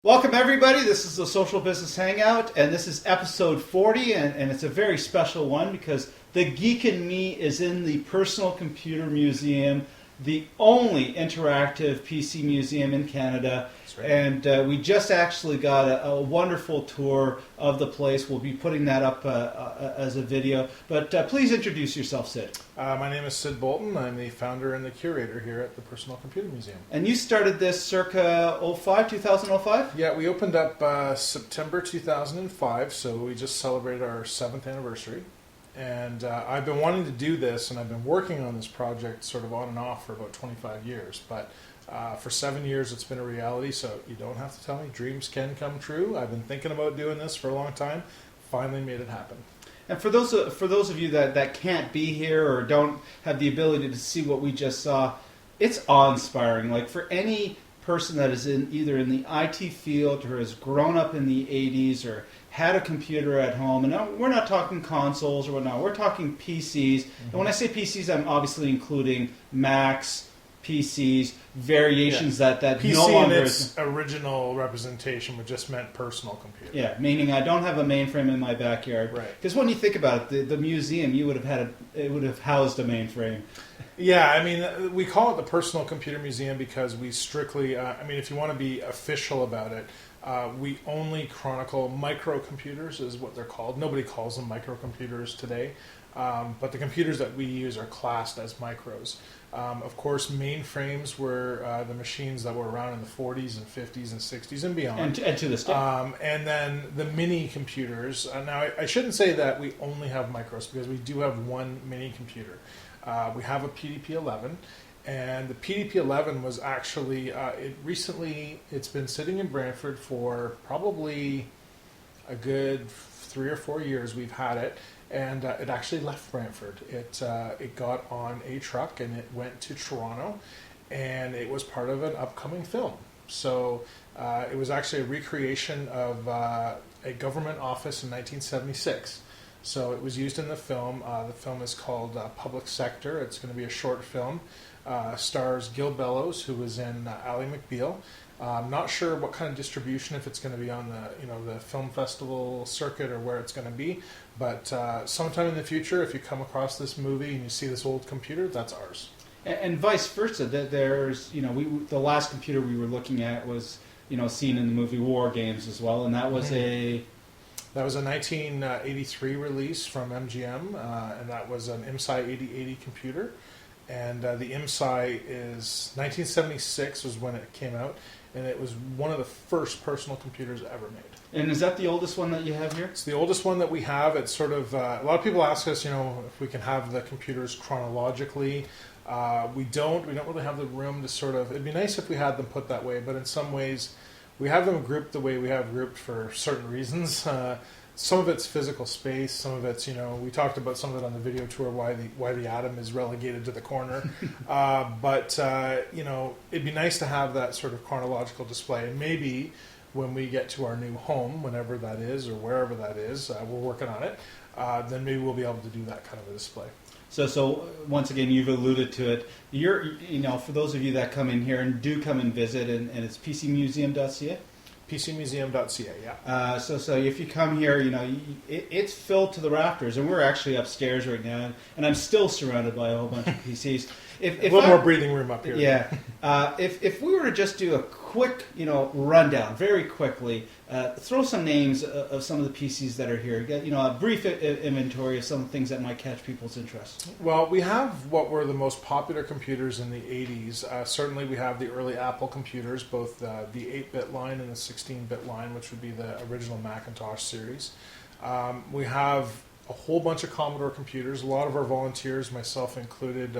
Welcome everybody, this is the Social Business Hangout, and this is episode 40, and it's a very special one because the Geek in Me is in the Personal Computer Museum, the only interactive PC museum in Canada. That's right. And we just actually got a wonderful tour of the place. We'll be putting that up as a video, but please introduce yourself, Sid. My name is Sid Bolton. I'm the founder and the curator here at the Personal Computer Museum. And you started this circa 2005? Yeah, we opened up September 2005, so we just celebrated our 7th anniversary. And I've been wanting to do this, and I've been working on this project sort of on and off for about 25 years. But for 7 years, it's been a reality, so you don't have to tell me. Dreams can come true. I've been thinking about doing this for a long time. Finally made it happen. And for those of you that can't be here or don't have the ability to see what we just saw, it's awe-inspiring. Like for any person that is either in the IT field or has grown up in the 80s or had a computer at home, and we're not talking consoles or whatnot, we're talking PCs. Mm-hmm. And when I say PCs, I'm obviously including Macs, PCs, variations that PC no longer in its original representation would just meant personal computer. Yeah, meaning I don't have a mainframe in my backyard. Right. Because when you think about it, the museum, you would have it would have housed a mainframe. Yeah, I mean, we call it the Personal Computer Museum because we strictly, if you want to be official about it, we only chronicle microcomputers is what they're called. Nobody calls them microcomputers today, but the computers that we use are classed as micros. Of course, mainframes were the machines that were around in the 40s and 50s and 60s and beyond. And to this day. And then the mini computers. Now, I shouldn't say that we only have micros because we do have one mini computer. We have a PDP-11. And the PDP-11 was actually, it's been sitting in Brantford for probably a good 3 or 4 years we've had it. And it actually left Brantford. It got on a truck and it went to Toronto, and it was part of an upcoming film. So it was actually a recreation of a government office in 1976. So it was used in the film. The film is called Public Sector. It's going to be a short film. Stars Gil Bellows, who was in Ally McBeal. I'm not sure what kind of distribution, if it's going to be on the film festival circuit or where it's going to be, but sometime in the future, if you come across this movie and you see this old computer, that's ours. And vice versa. There's the last computer we were looking at was seen in the movie War Games as well, and that was That was a 1983 release from MGM, and that was an IMSI 8080 computer. And the IMSI is 1976 was when it came out, and it was one of the first personal computers ever made. And is that the oldest one that you have here? It's the oldest one that we have. It's sort of a lot of people ask us, if we can have the computers chronologically. We don't really have the room to sort of. It'd be nice if we had them put that way, but in some ways, we have them grouped the way we have grouped for certain reasons. Some of it's physical space. Some of it's, we talked about some of it on the video tour, why the atom is relegated to the corner. But it'd be nice to have that sort of chronological display. And maybe when we get to our new home, whenever that is or wherever that is, we're working on it, then maybe we'll be able to do that kind of a display. So once again, you've alluded to it. For those of you that come in here and do come and visit, and it's pcmuseum.ca? PCmuseum.ca, yeah. So if you come here, it's filled to the rafters, and we're actually upstairs right now, and I'm still surrounded by a whole bunch of PCs. If a little more breathing room up here. Yeah. If we were to just do a quick, rundown, very quickly, throw some names of some of the PCs that are here. Get, a brief inventory of some of the things that might catch people's interest. Well, we have what were the most popular computers in the 80s. Certainly we have the early Apple computers, both the 8-bit line and the 16-bit line, which would be the original Macintosh series. We have a whole bunch of Commodore computers. A lot of our volunteers, myself included,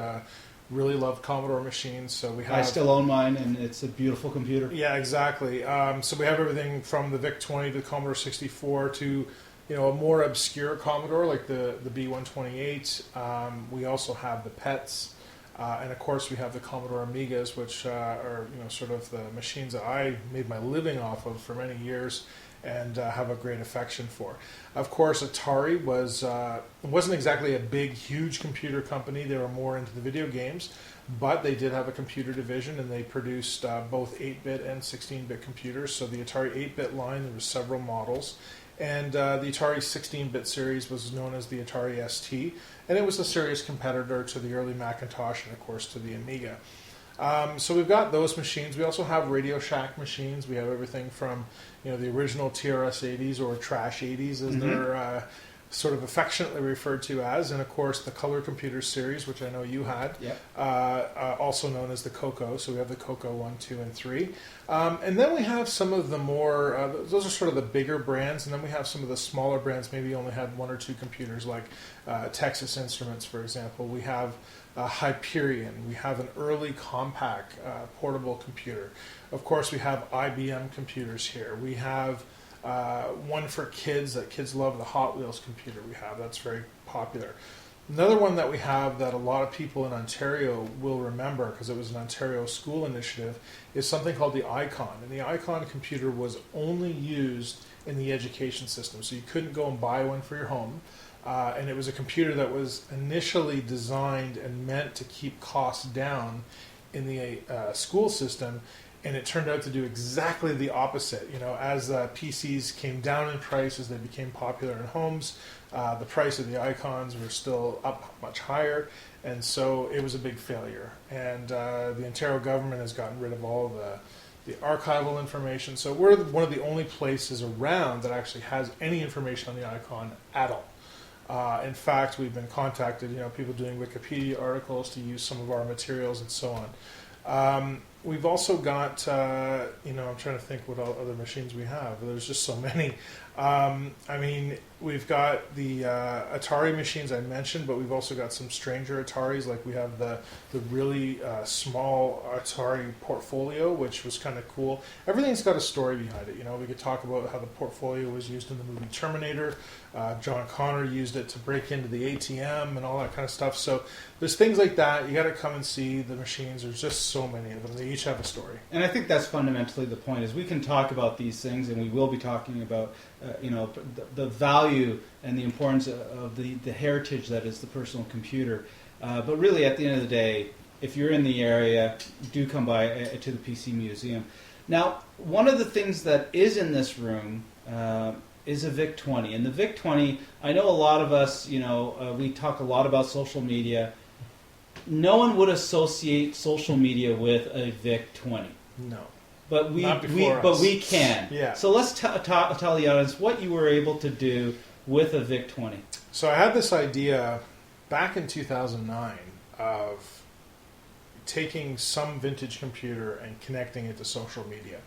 really loved Commodore machines. So I still own mine, and it's a beautiful computer. Yeah, exactly. So we have everything from the VIC-20 to the Commodore 64 to a more obscure Commodore like the B128. We also have the PETs, and of course we have the Commodore Amigas, which are sort of the machines that I made my living off of for many years and have a great affection for. Of course, Atari wasn't exactly a big, huge computer company. They were more into the video games, but they did have a computer division, and they produced both 8-bit and 16-bit computers. So the Atari 8-bit line, there were several models. And the Atari 16-bit series was known as the Atari ST, and it was a serious competitor to the early Macintosh and, of course, to the Amiga. So we've got those machines. We also have Radio Shack machines. We have everything from the original TRS-80s, or Trash 80s, as they're sort of affectionately referred to as, and of course the Color Computer series, which I know you had, also known as the Coco. So we have the Coco 1, 2, and 3. And then we have some of the more, those are sort of the bigger brands, and then we have some of the smaller brands, maybe only had 1 or 2 computers, like Texas Instruments, for example. We have Hyperion. We have an early compact portable computer. Of course, we have IBM computers here. We have one for kids that kids love, the Hot Wheels computer we have. That's very popular. Another one that we have that a lot of people in Ontario will remember, because it was an Ontario school initiative, is something called the Icon. And the Icon computer was only used in the education system. So you couldn't go and buy one for your home. And it was a computer that was initially designed and meant to keep costs down in the school system. And it turned out to do exactly the opposite. As PCs came down in price, as they became popular in homes, the price of the Icons were still up much higher, and so it was a big failure. And the Ontario government has gotten rid of all the archival information. So we're one of the only places around that actually has any information on the Icon at all. In fact, we've been contacted, people doing Wikipedia articles to use some of our materials and so on. We've also got, I'm trying to think what other machines we have. There's just so many. We've got the Atari machines I mentioned, but we've also got some stranger Ataris. Like we have the really small Atari Portfolio, which was kind of cool. Everything's got a story behind it. We could talk about how the Portfolio was used in the movie Terminator. John Connor used it to break into the ATM and all that kind of stuff. So there's things like that. You got to come and see the machines. There's just so many of them. They each have a story. And I think that's fundamentally the point, is we can talk about these things, and we will be talking about the value and the importance of the heritage that is the personal computer. But really, at the end of the day, if you're in the area, do come by to the PC Museum. Now, one of the things that is in this room is a VIC-20. And the VIC-20, I know a lot of us, we talk a lot about social media. No one would associate social media with a VIC-20. No. But we can. Yeah. So let's tell the audience what you were able to do with a VIC-20. So I had this idea back in 2009 of taking some vintage computer and connecting it to social media.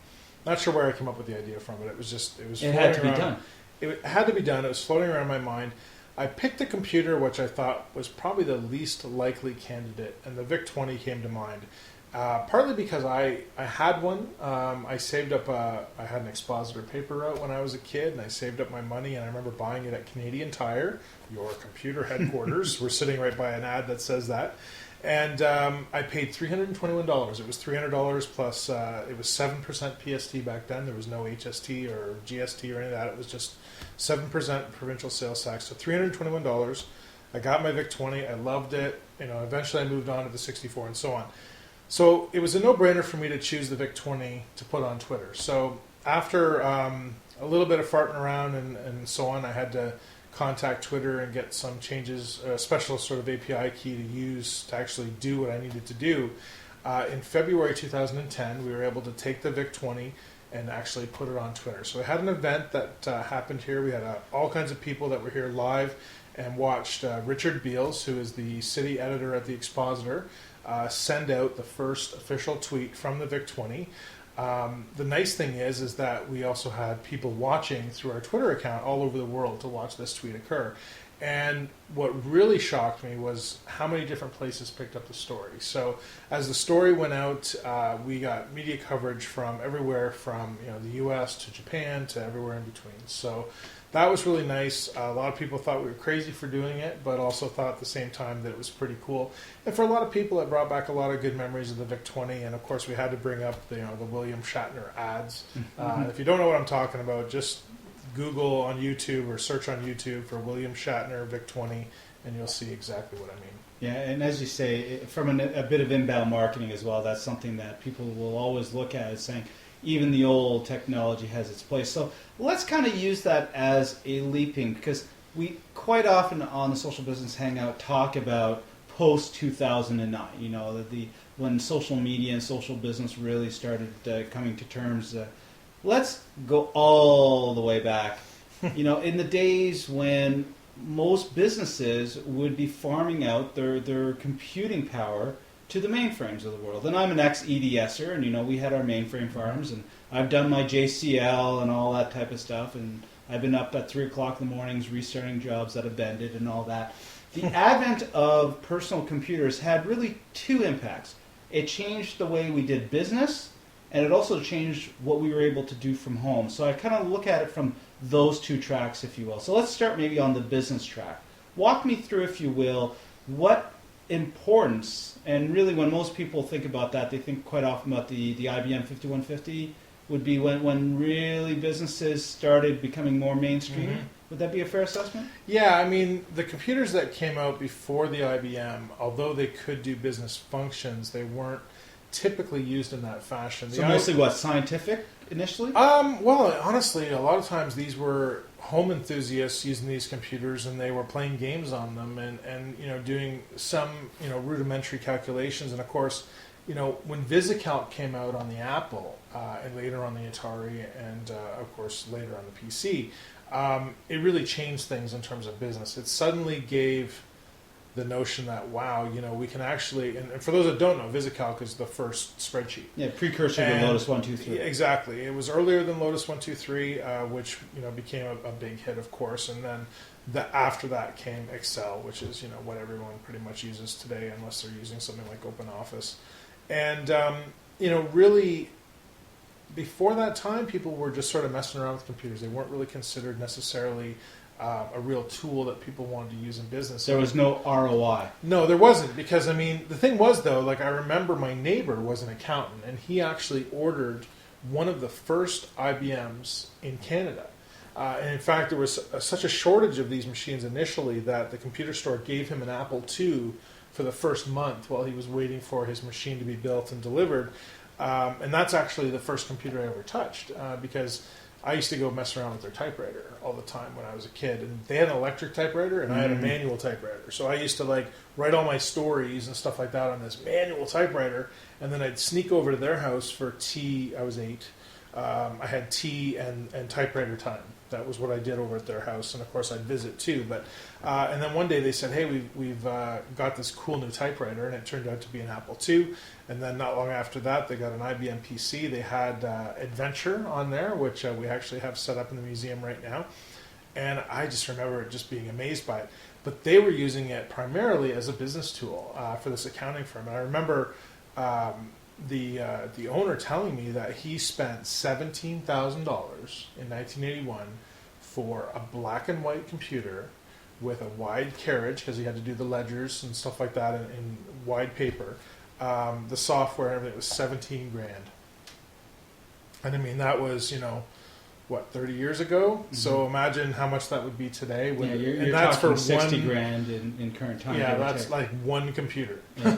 Not sure where I came up with the idea from, but it had to be done. It had to be done. It was floating around my mind. I picked a computer which I thought was probably the least likely candidate, and the VIC-20 came to mind. Partly because I had one. I saved up, I had an expositor paper route when I was a kid, and I saved up my money, and I remember buying it at Canadian Tire, your computer headquarters. We're sitting right by an ad that says that. And I paid $321. It was $300 plus, it was 7% PST back then. There was no HST or GST or any of that. It was just 7% provincial sales tax. So $321. I got my VIC-20. I loved it. Eventually I moved on to the 64 and so on. So it was a no-brainer for me to choose the VIC-20 to put on Twitter. So after a little bit of farting around and so on, I had to contact Twitter and get some changes, a special sort of API key to use to actually do what I needed to do. In February 2010, we were able to take the VIC-20 and actually put it on Twitter. So we had an event that happened here. We had all kinds of people that were here live and watched Richard Beals, who is the city editor at the Expositor, send out the first official tweet from the VIC-20. The nice thing is that we also had people watching through our Twitter account all over the world to watch this tweet occur. And what really shocked me was how many different places picked up the story. So as the story went out, we got media coverage from everywhere from the U.S. to Japan to everywhere in between. So that was really nice. A lot of people thought we were crazy for doing it, but also thought at the same time that it was pretty cool. And for a lot of people, it brought back a lot of good memories of the VIC-20. And of course, we had to bring up the William Shatner ads. If you don't know what I'm talking about, just Google on YouTube or search on YouTube for William Shatner VIC-20, and you'll see exactly what I mean. Yeah, and as you say, from a bit of inbound marketing as well, that's something that people will always look at as saying, even the old technology has its place. So let's kind of use that as a leaping, because we quite often on the Social Business Hangout talk about post 2009. You know, when social media and social business really started coming to terms. Let's go all the way back. You know, in the days when most businesses would be farming out their computing power to the mainframes of the world. And I'm an ex-EDSer, and you know, we had our mainframe farms, and I've done my JCL and all that type of stuff, and I've been up at 3 o'clock in the mornings restarting jobs that have ended and all that. The advent of personal computers had really two impacts. It changed the way we did business, and it also changed what we were able to do from home. So I kind of look at it from those two tracks, if you will. So let's start maybe on the business track. Walk me through, if you will, what importance, and really when most people think about that, they think quite often about the IBM 5150 would be when really businesses started becoming more mainstream. Mm-hmm. Would that be a fair assessment? Yeah, I mean, the computers that came out before the IBM, although they could do business functions, they weren't typically used in that fashion. So mostly what, scientific initially? Well, honestly, a lot of times these were home enthusiasts using these computers, and they were playing games on them and you know, doing some, you know, rudimentary calculations. And of course, you know, when VisiCalc came out on the Apple and later on the Atari and of course later on the PC, it really changed things in terms of business. It suddenly gave the notion that, wow, you know, we can actually, and for those that don't know, VisiCalc is the first spreadsheet. Yeah, precursor to Lotus 1-2-3. Exactly. It was earlier than Lotus 1-2-3, which, you know, became a big hit, of course, and then after that came Excel, which is, you know, what everyone pretty much uses today, unless they're using something like OpenOffice. And, you know, really, before that time, people were just sort of messing around with computers. They weren't really considered necessarily a real tool that people wanted to use in business. There was no ROI. No, there wasn't, because, I mean, the thing was, though, like, I remember my neighbor was an accountant, and he actually ordered one of the first IBMs in Canada. And in fact, there was such a shortage of these machines initially that the computer store gave him an Apple II for the first month while he was waiting for his machine to be built and delivered. And that's actually the first computer I ever touched, because I used to go mess around with their typewriter all the time when I was a kid. And they had an electric typewriter, and I had a manual typewriter. So I used to, like, write all my stories and stuff like that on this manual typewriter, and then I'd sneak over to their house for tea. I was 8. I had tea and typewriter time. That was what I did over at their house, and of course I'd visit too. But and then one day they said, "Hey, we've got this cool new typewriter," and it turned out to be an Apple II. And then not long after that, they got an IBM PC. They had Adventure on there, which we actually have set up in the museum right now. And I just remember just being amazed by it. But they were using it primarily as a business tool for this accounting firm. And I remember the owner telling me that he spent $17,000 in 1981 for a black and white computer with a wide carriage, because he had to do the ledgers and stuff like that in wide paper. The software and everything was $17,000. And I mean, that was, you know, what, 30 years ago? Mm-hmm. So imagine how much that would be today. When, you're that's talking for $60,000 in current time. Yeah, that's like one computer. Yeah.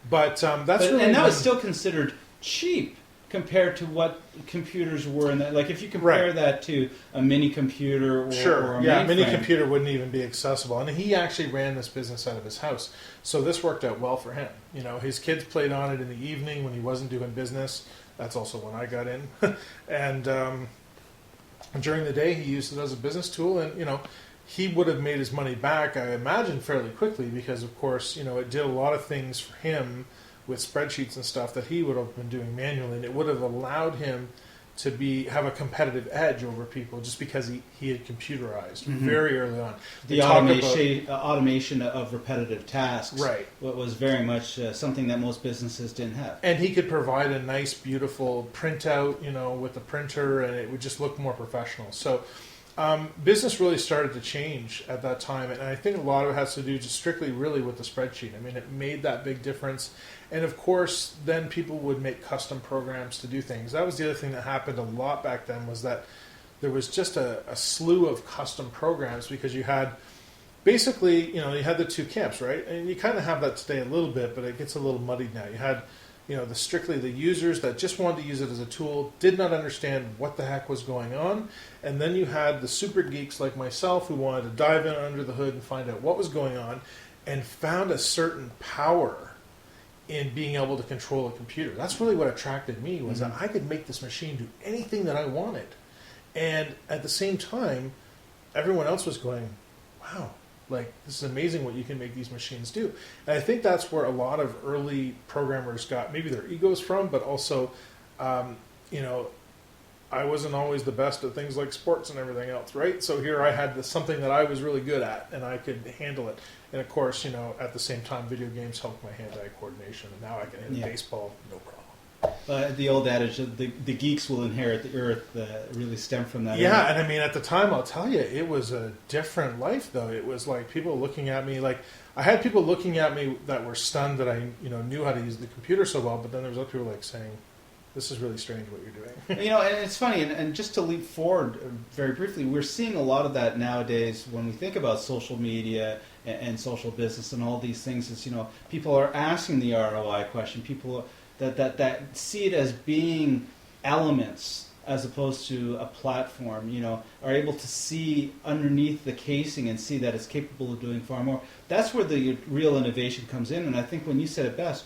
But that's really, and that was still considered cheap compared to what computers were in that. Like, if you compare that to a mini computer or, or a mainframe. Mini computer wouldn't even be accessible. And he actually ran this business out of his house, so this worked out well for him. You know, his kids played on it in the evening when he wasn't doing business. That's also when I got in, and during the day he used it as a business tool. And you know, he would have made his money back, I imagine, fairly quickly, because of course, you know, it did a lot of things for him with spreadsheets and stuff that he would have been doing manually, and it would have allowed him to have a competitive edge over people just because he had computerized very early on. The automation of repetitive tasks, right, was very much something that most businesses didn't have. And he could provide a nice, beautiful printout, you know, with the printer, and it would just look more professional. So business really started to change at that time, and I think a lot of it has to do just strictly really with the spreadsheet. I mean, it made that big difference. And of course, then people would make custom programs to do things. That was the other thing that happened a lot back then, was that there was just a slew of custom programs, because you had basically, you had the two camps, right? And you kind of have that today a little bit, but it gets a little muddied now. You had, the strictly the users that just wanted to use it as a tool, did not understand what the heck was going on. And then you had the super geeks like myself who wanted to dive in under the hood and find out what was going on and found a certain power in being able to control a computer. That's really what attracted me, was that I could make this machine do anything that I wanted. And at the same time, everyone else was going, wow, like, this is amazing what you can make these machines do. And I think that's where a lot of early programmers got maybe their egos from, but also, I wasn't always the best at things like sports and everything else, right? So here I had something that I was really good at, and I could handle it. And of course, at the same time, video games helped my hand-eye coordination, and now I can hit a baseball, no problem. The old adage of the geeks will inherit the earth really stemmed from that. Yeah, and I mean, at the time, I'll tell you, it was a different life, though. It was like people looking at me, like, I had people looking at me that were stunned that I, knew how to use the computer so well, but then there was other people like saying, this is really strange what you're doing. And it's funny, and just to leap forward very briefly, we're seeing a lot of that nowadays when we think about social media and social business and all these things. Is people are asking the ROI question. People that see it as being elements as opposed to a platform. Are able to see underneath the casing and see that it's capable of doing far more. That's where the real innovation comes in. And I think when you said it best,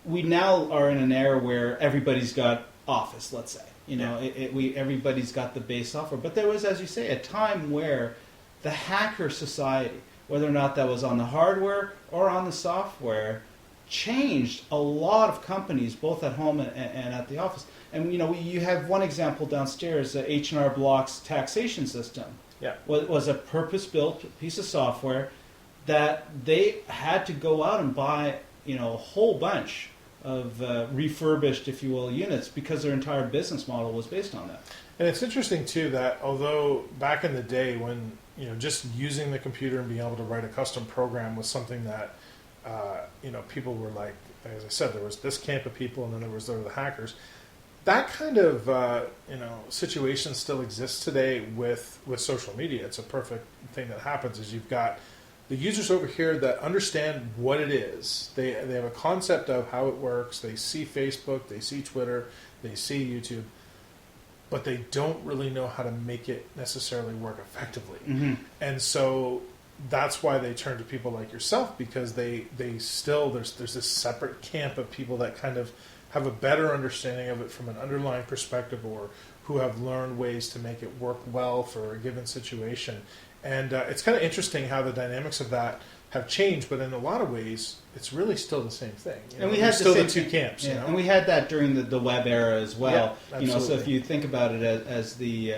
we now are in an era where everybody's got Office, let's say. Everybody's got the base software. But there was, as you say, a time where the hacker society, whether or not that was on the hardware or on the software, changed a lot of companies, both at home and at the office. And you have one example downstairs, the H&R Block's taxation system. Yeah, was a purpose-built piece of software that they had to go out and buy a whole bunch of refurbished, if you will, units because their entire business model was based on that. and it's interesting too that although back in the day when just using the computer and being able to write a custom program was something that people were like, as I said, there was this camp of people, and then there was the hackers. That kind of situation still exists today with social media. It's a perfect thing that happens is you've got the users over here that understand what it is. They have a concept of how it works. They see Facebook, they see Twitter, they see YouTube, but they don't really know how to make it necessarily work effectively. Mm-hmm. And so that's why they turn to people like yourself, because they still there's this separate camp of people that kind of have a better understanding of it from an underlying perspective, or who have learned ways to make it work well for a given situation. And it's kind of interesting how the dynamics of that have changed, but in a lot of ways, it's really still the same thing. And we had still the two camps. Yeah, and we had that during the web era as well. Yeah, So if you think about it as the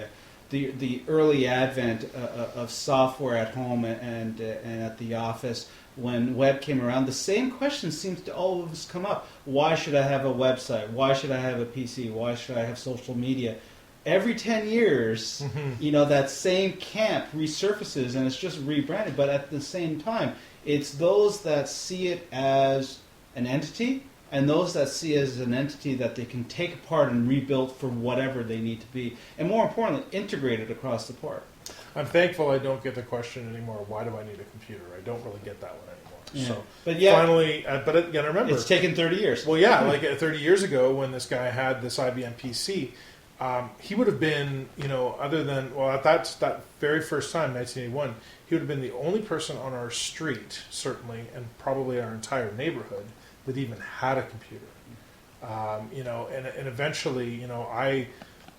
early advent of software at home and at the office, when web came around, the same question seems to always come up. Why should I have a website? Why should I have a PC? Why should I have social media? Every 10 years, that same camp resurfaces and it's just rebranded. But at the same time, it's those that see it as an entity and those that see it as an entity that they can take apart and rebuild for whatever they need to be. And more importantly, integrate it across the board. I'm thankful I don't get the question anymore, why do I need a computer? I don't really get that one anymore. Yeah. So but yeah, finally, but again, remember, it's taken 30 years. Well, yeah, like 30 years ago when this guy had this IBM PC, he would have been, other than, at that very first time, 1981, he would have been the only person on our street, certainly, and probably our entire neighborhood, that even had a computer. And eventually, a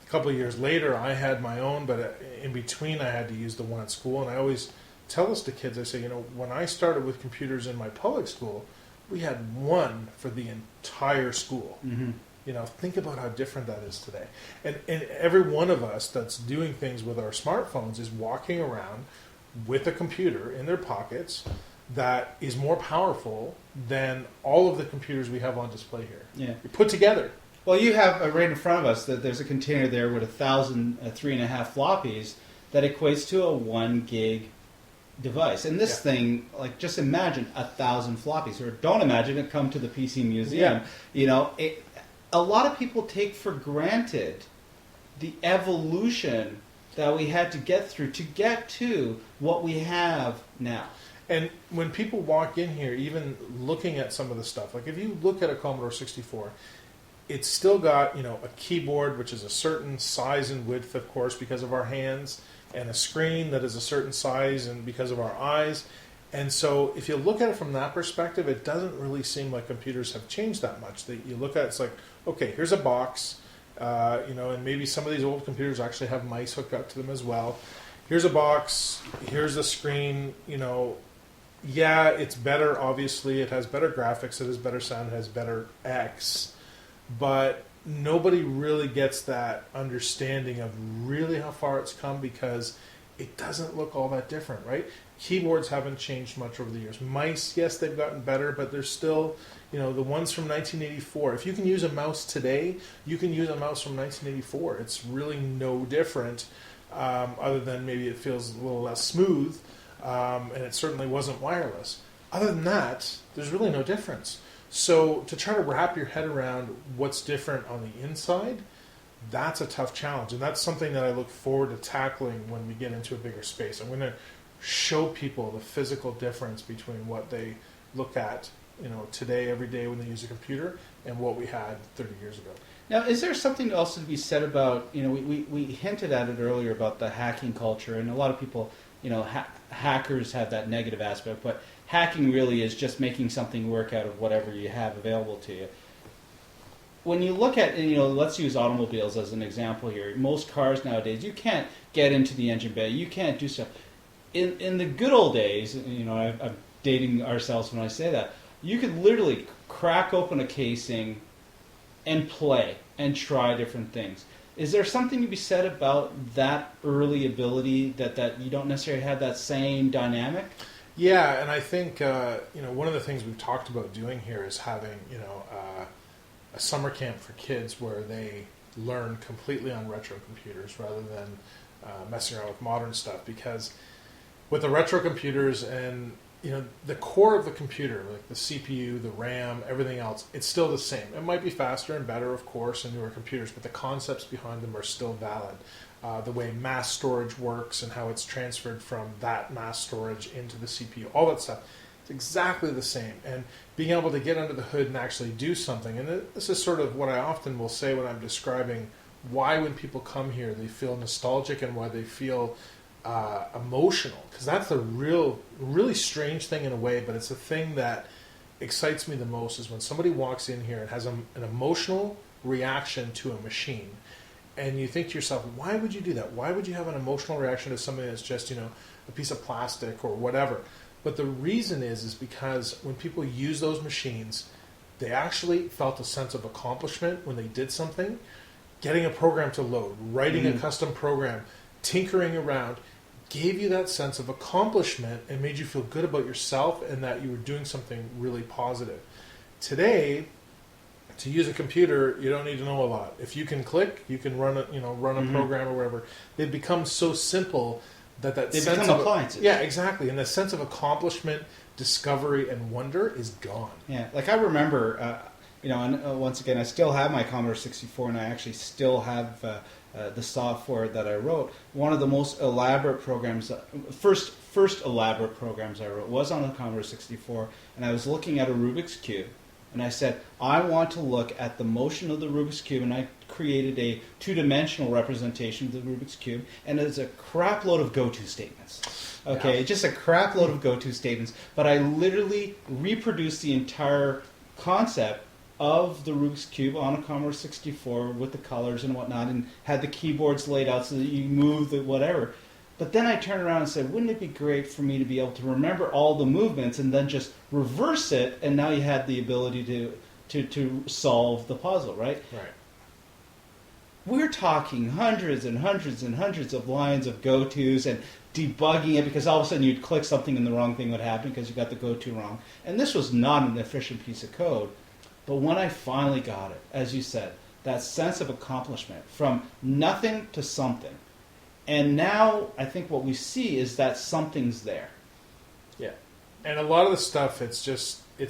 couple of years later, I had my own, but in between, I had to use the one at school. And I always tell this to kids. I say, when I started with computers in my public school, we had one for the entire school. Mm-hmm. Think about how different that is today. And every one of us that's doing things with our smartphones is walking around with a computer in their pockets that is more powerful than all of the computers we have on display here. Yeah. Put together. Well, you have right in front of us that there's a container there with 1,000 3.5 floppies that equates to a 1 gig device. And this thing, just imagine 1,000 floppies, or don't imagine it. Come to the PC Museum. Yeah. A lot of people take for granted the evolution that we had to get through to get to what we have now. And when people walk in here, even looking at some of the stuff, like if you look at a Commodore 64, it's still got, a keyboard which is a certain size and width, of course, because of our hands, and a screen that is a certain size and because of our eyes. And so if you look at it from that perspective, it doesn't really seem like computers have changed that much. You look at it, it's like, okay, here's a box, and maybe some of these old computers actually have mice hooked up to them as well. Here's a box, here's a screen, yeah, it's better, obviously. It has better graphics, it has better sound, it has better X. But nobody really gets that understanding of really how far it's come, because it doesn't look all that different, right? Keyboards haven't changed much over the years. Mice, yes, they've gotten better, but they're still, the ones from 1984. If you can use a mouse today, you can use a mouse from 1984. It's really no different, other than maybe it feels a little less smooth, and it certainly wasn't wireless. Other than that, there's really no difference. So to try to wrap your head around what's different on the inside, that's a tough challenge. And that's something that I look forward to tackling when we get into a bigger space. I'm going to show people the physical difference between what they look at, today, every day when they use a computer, and what we had 30 years ago. Now, is there something else to be said about, we hinted at it earlier about the hacking culture, and a lot of people, hackers have that negative aspect, but hacking really is just making something work out of whatever you have available to you. When you look at, let's use automobiles as an example here. Most cars nowadays, you can't get into the engine bay. You can't do stuff. In the good old days, I'm dating ourselves when I say that, you could literally crack open a casing and play and try different things. Is there something to be said about that early ability that you don't necessarily have that same dynamic? Yeah, and I think one of the things we've talked about doing here is having a summer camp for kids where they learn completely on retro computers rather than messing around with modern stuff. Because with the retro computers and the core of the computer, like the CPU, the RAM, everything else, it's still the same. It might be faster and better, of course, in newer computers, but the concepts behind them are still valid. The way mass storage works and how it's transferred from that mass storage into the CPU, all that stuff, it's exactly the same. And being able to get under the hood and actually do something, and this is sort of what I often will say when I'm describing why when people come here they feel nostalgic and why they feel emotional, because that's the really strange thing in a way, but it's the thing that excites me the most is when somebody walks in here and has an emotional reaction to a machine. And you think to yourself, why would you do that? Why would you have an emotional reaction to something that's just, a piece of plastic or whatever? But the reason is because when people use those machines, they actually felt a sense of accomplishment when they did something. Getting a program to load, writing a custom program, tinkering around, gave you that sense of accomplishment and made you feel good about yourself and that you were doing something really positive. Today, to use a computer, you don't need to know a lot. If you can click, you can run a program or whatever. They've become so simple that They sense become of appliances. Yeah, exactly. And the sense of accomplishment, discovery, and wonder is gone. Yeah, like I remember, and once again, I still have my Commodore 64, and I actually still have the software that I wrote. One of the most elaborate programs, first elaborate programs I wrote was on the Commodore 64, and I was looking at a Rubik's Cube. And I said, I want to look at the motion of the Rubik's Cube, and I created a two-dimensional representation of the Rubik's Cube, and it's a crap load of go-to statements. Okay, Yeah. just a crap load of go-to statements, but I literally reproduced the entire concept of the Rubik's Cube on a Commodore 64 with the colors and whatnot, and had the keyboards laid out so that you move the whatever. But then I turned around and said, wouldn't it be great for me to be able to remember all the movements and then just reverse it, and now you had the ability to solve the puzzle, right? Right. We're talking hundreds and hundreds and hundreds of lines of go-tos and debugging it, because all of a sudden you'd click something and the wrong thing would happen because you got the go-to wrong. And this was not an efficient piece of code. But when I finally got it, as you said, that sense of accomplishment from nothing to something. And now I think what we see is that something's there. Yeah. And a lot of the stuff, it's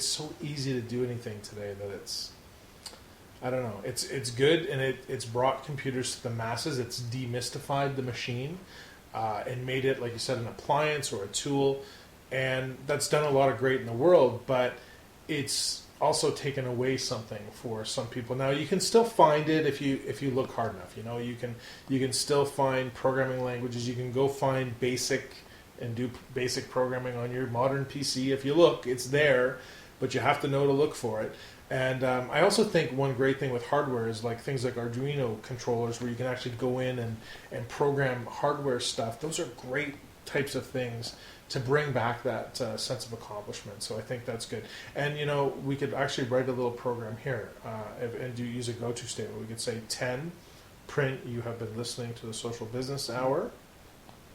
so easy to do anything today that it's, I don't know. It's good, and it's brought computers to the masses. It's demystified the machine and made it, like you said, an appliance or a tool, and that's done a lot of great in the world. But it's also taken away something for some people. Now you can still find it if you look hard enough. You know, you can still find programming languages. You can go find basic and do basic programming on your modern PC. If you look, it's there, but you have to know to look for it. And I also think one great thing with hardware is like things like Arduino controllers, where you can actually go in and program hardware stuff. Those are great types of things to bring back that sense of accomplishment. So I think that's good. And you know, we could actually write a little program here and use a go-to statement. We could say 10, print, you have been listening to the Social Business Hour.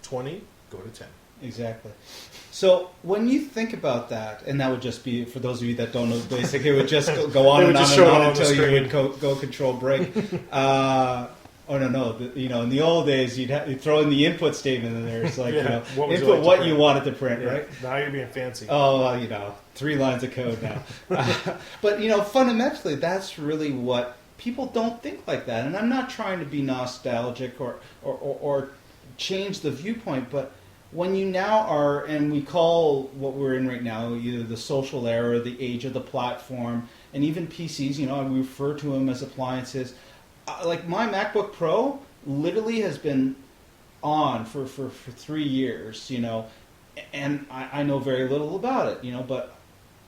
20, go to 10. Exactly. So when you think about that, and that would just be, for those of you that don't know BASIC, it would just go on and on and on until you would go control break. In the old days, you'd throw in the input statement in there. It's like, input what you wanted to print, right? Now you're being fancy. Oh, 3 lines of code now. But, fundamentally, that's really what people don't think like that. And I'm not trying to be nostalgic or change the viewpoint, but when you now are, and we call what we're in right now either the social era, the age of the platform, and even PCs, we refer to them as appliances. Like my MacBook Pro literally has been on for 3 years, and I know very little about it, but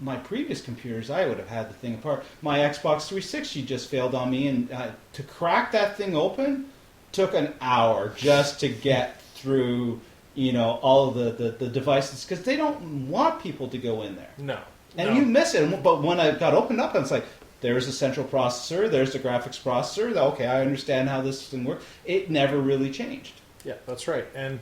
my previous computers, I would have had the thing apart. My Xbox 360 just failed on me, and to crack that thing open took an hour just to get through all of the devices, because they don't want people to go in there. No. And you miss it. But when I got opened up, it's like, there's a central processor, there's the graphics processor. Okay, I understand how this thing works. It never really changed. Yeah, that's right. And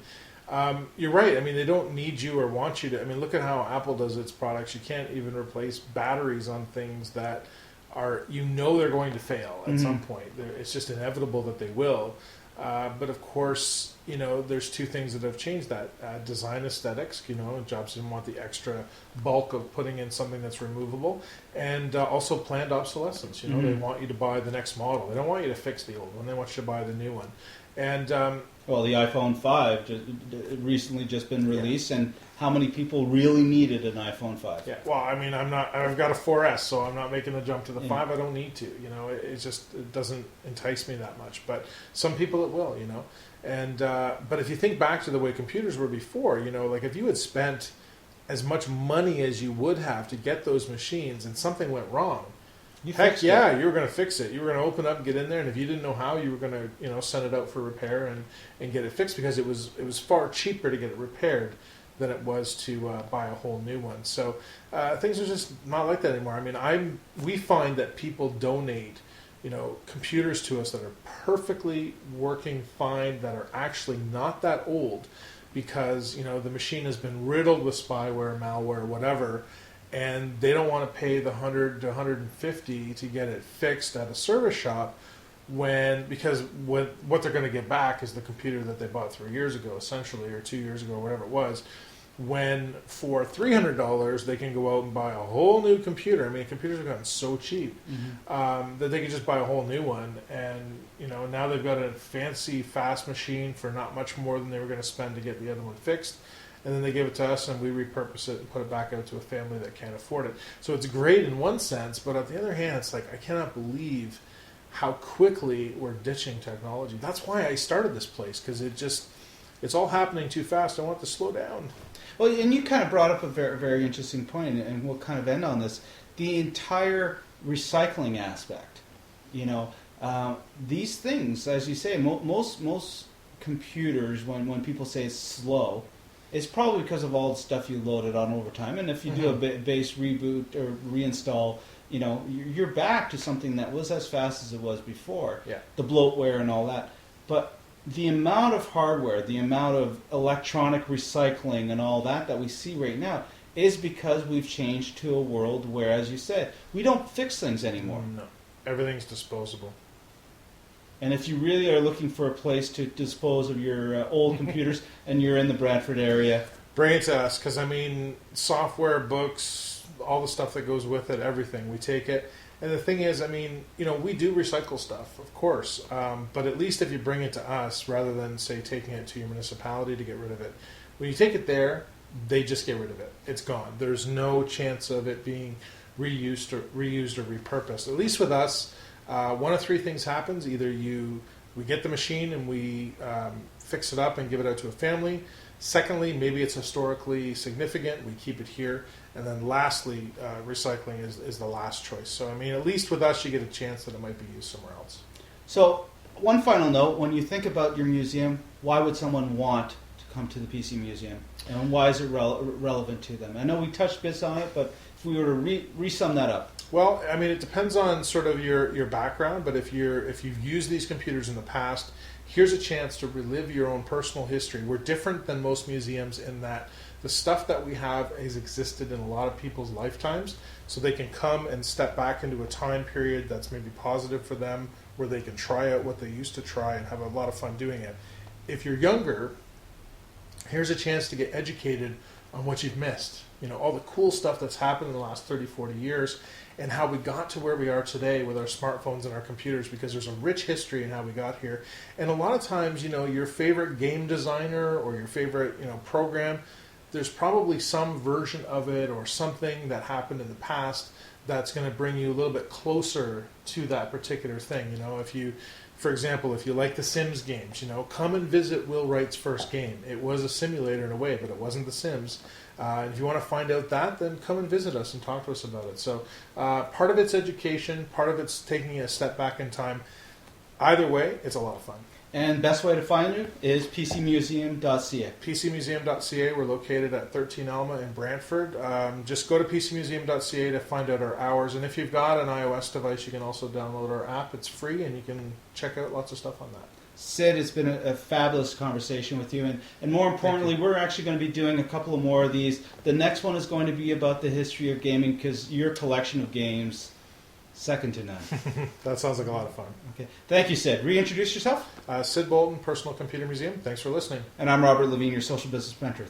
you're right. I mean, they don't need you or want you to. I mean, look at how Apple does its products. You can't even replace batteries on things that are, they're going to fail at some point. It's just inevitable that they will. But of course, there's two things that have changed that. Design aesthetics, Jobs didn't want the extra bulk of putting in something that's removable. And also planned obsolescence, They want you to buy the next model. They don't want you to fix the old one. They want you to buy the new one. And the iPhone 5 recently just been released, and how many people really needed an iPhone 5? Yeah, well, I mean, I've got a 4S, so I'm not making the jump to the 5. I don't need to, it doesn't entice me that much. But some people it will, And but if you think back to the way computers were before, like if you had spent as much money as you would have to get those machines and something went wrong, you were going to fix it. You were going to open up and get in there, and if you didn't know how, you were going to send it out for repair and get it fixed, because it was far cheaper to get it repaired than it was to buy a whole new one. So things are just not like that anymore. I mean, we find that people donate computers to us that are perfectly working fine, that are actually not that old, because the machine has been riddled with spyware, malware, whatever, and they don't want to pay the $100 to $150 to get it fixed at a service shop, because what they're going to get back is the computer that they bought 3 years ago, essentially, or 2 years ago, or whatever it was. When for $300 they can go out and buy a whole new computer. I mean, computers have gotten so cheap that they can just buy a whole new one, and now they've got a fancy, fast machine for not much more than they were going to spend to get the other one fixed. And then they give it to us, and we repurpose it and put it back out to a family that can't afford it. So it's great in one sense, but on the other hand, it's like, I cannot believe how quickly we're ditching technology. That's why I started this place, because it's all happening too fast. I want it to slow down. Well, and you kind of brought up a very, very interesting point, and we'll kind of end on this. The entire recycling aspect. These things, as you say, most computers, when people say it's slow, it's probably because of all the stuff you loaded on over time. And if you do a base reboot or reinstall, you're back to something that was as fast as it was before. Yeah. The bloatware and all that. But the amount of hardware, the amount of electronic recycling and all that we see right now is because we've changed to a world where, as you said, we don't fix things anymore. No. Everything's disposable. And if you really are looking for a place to dispose of your old computers and you're in the Bradford area, bring it to us, because, software, books, all the stuff that goes with it, everything, we take it. And the thing is, I mean, we do recycle stuff, of course, but at least if you bring it to us rather than, say, taking it to your municipality to get rid of it, when you take it there, they just get rid of it. It's gone. There's no chance of it being reused or repurposed. At least with us, one of three things happens. Either we get the machine and we fix it up and give it out to a family. Secondly, maybe it's historically significant. We keep it here. And then lastly, recycling is the last choice. So, I mean, at least with us, you get a chance that it might be used somewhere else. So, one final note, when you think about your museum, why would someone want to come to the PC Museum? And why is it relevant to them? I know we touched bits on it, but if we were to re-sum that up. Well, I mean, it depends on sort of your background, but if you've used these computers in the past, here's a chance to relive your own personal history. We're different than most museums in that the stuff that we have has existed in a lot of people's lifetimes, so they can come and step back into a time period that's maybe positive for them, where they can try out what they used to try and have a lot of fun doing it. If you're younger, here's a chance to get educated on what you've missed. All the cool stuff that's happened in the last 30, 40 years, and how we got to where we are today with our smartphones and our computers, because there's a rich history in how we got here. And a lot of times, your favorite game designer or your favorite, program, there's probably some version of it or something that happened in the past that's going to bring you a little bit closer to that particular thing. For example, if you like the Sims games, come and visit Will Wright's first game. It was a simulator in a way, but it wasn't the Sims. If you want to find out that, then come and visit us and talk to us about it. So part of it's education, part of it's taking a step back in time. Either way, it's a lot of fun. And best way to find it is pcmuseum.ca. pcmuseum.ca. We're located at 13 Alma in Brantford. Just go to pcmuseum.ca to find out our hours. And if you've got an iOS device, you can also download our app. It's free, and you can check out lots of stuff on that. Sid, it's been a fabulous conversation with you. And more importantly, we're actually going to be doing a couple of more of these. The next one is going to be about the history of gaming, because your collection of games, second to none. That sounds like a lot of fun. Okay. Thank you, Sid. Reintroduce yourself. Sid Bolton, Personal Computer Museum. Thanks for listening. And I'm Robert Levine, your social business mentor.